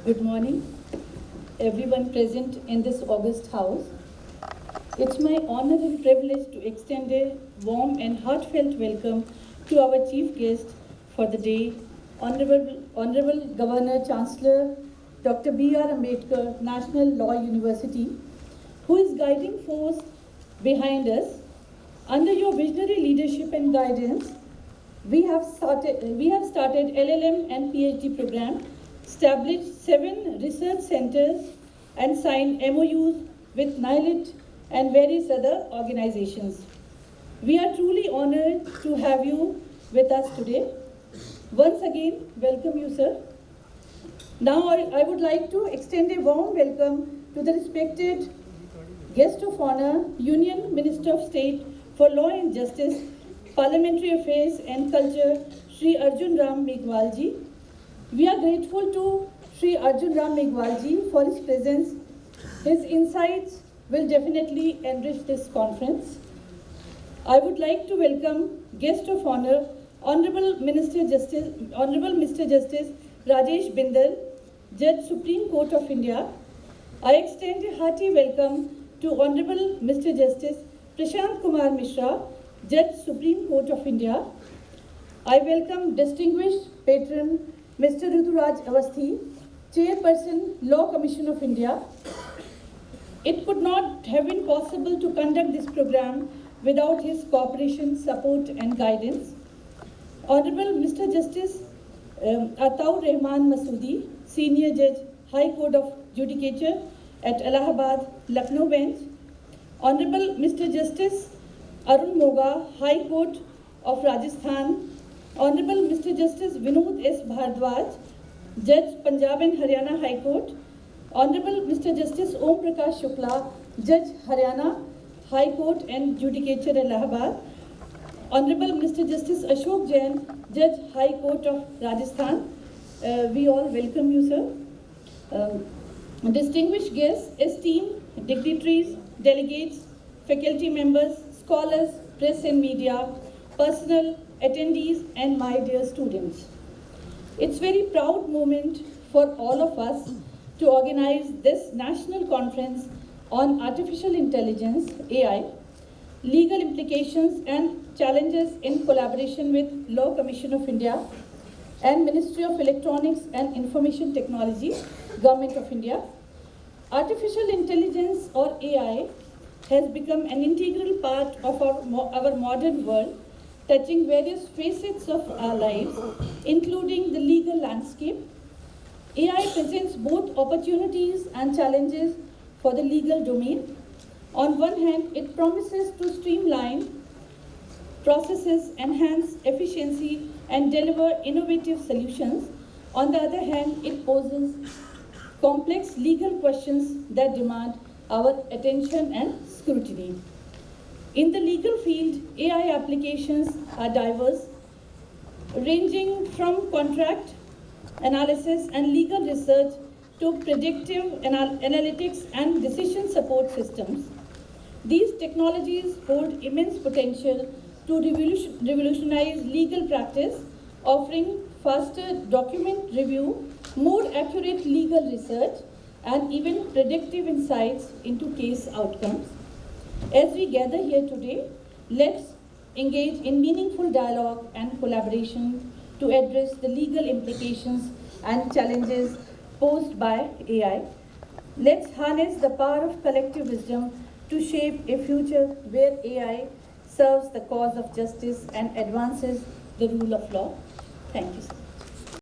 Good morning, everyone present in this august house. It's my honor and privilege to extend a warm and heartfelt welcome to our chief guest for the day, Honorable Governor Chancellor Dr. B.R. Ambedkar, National Law University, who is guiding force behind us. Under your visionary leadership and guidance, we have started LLM and PhD program, established 7 research centers, and signed MOUs with NILIT and various other organizations. We are truly honored to have you with us today. Once again, welcome you, sir. Now I would like to extend a warm welcome to the respected guest of honor, Union Minister of State for Law and Justice, Parliamentary Affairs and Culture, Shri Arjun Ram Meghwal ji. We are grateful to Shri Arjun Ram Meghwal ji for his presence. His insights will definitely enrich this conference. I would like to welcome guest of honor, Honorable Mr. Justice Rajesh Bindal, Judge Supreme Court of India. I extend a hearty welcome to Honorable Mr. Justice Prashant Kumar Mishra, Judge Supreme Court of India. I welcome distinguished patron Mr. Ruturaj Avasthi, Chairperson, Law Commission of India. It could not have been possible to conduct this program without his cooperation, support and guidance. Honorable Mr. Justice Ataur Rahman Masoodi, Senior Judge, High Court of Judicature at Allahabad, Lucknow Bench. Honorable Mr. Justice Arun Moga, High Court of Rajasthan. Honorable Mr. Justice Vinod S. Bhardwaj, Judge, Punjab and Haryana High Court. Honorable Mr. Justice Om Prakash Shukla, Judge, Haryana High Court and Judicature, Allahabad. Honorable Mr. Justice Ashok Jain, Judge, High Court of Rajasthan. We all welcome you, sir. Distinguished guests, esteemed dignitaries, delegates, faculty members, scholars, press and media, personnel, attendees, and my dear students. It's a very proud moment for all of us to organize this national conference on artificial intelligence, AI, legal implications and challenges in collaboration with Law Commission of India and Ministry of Electronics and Information Technology, Government of India. Artificial intelligence or AI has become an integral part of our modern world, touching various facets of our lives, including the legal landscape. AI presents both opportunities and challenges for the legal domain. On one hand, it promises to streamline processes, enhance efficiency, and deliver innovative solutions. On the other hand, it poses complex legal questions that demand our attention and scrutiny. In the legal field, AI applications are diverse, ranging from contract analysis and legal research to predictive analytics and decision support systems. These technologies hold immense potential to revolutionize legal practice, offering faster document review, more accurate legal research, and even predictive insights into case outcomes. As we gather here today, let's engage in meaningful dialogue and collaboration to address the legal implications and challenges posed by AI. Let's harness the power of collective wisdom to shape a future where AI serves the cause of justice and advances the rule of law. Thank you, sir.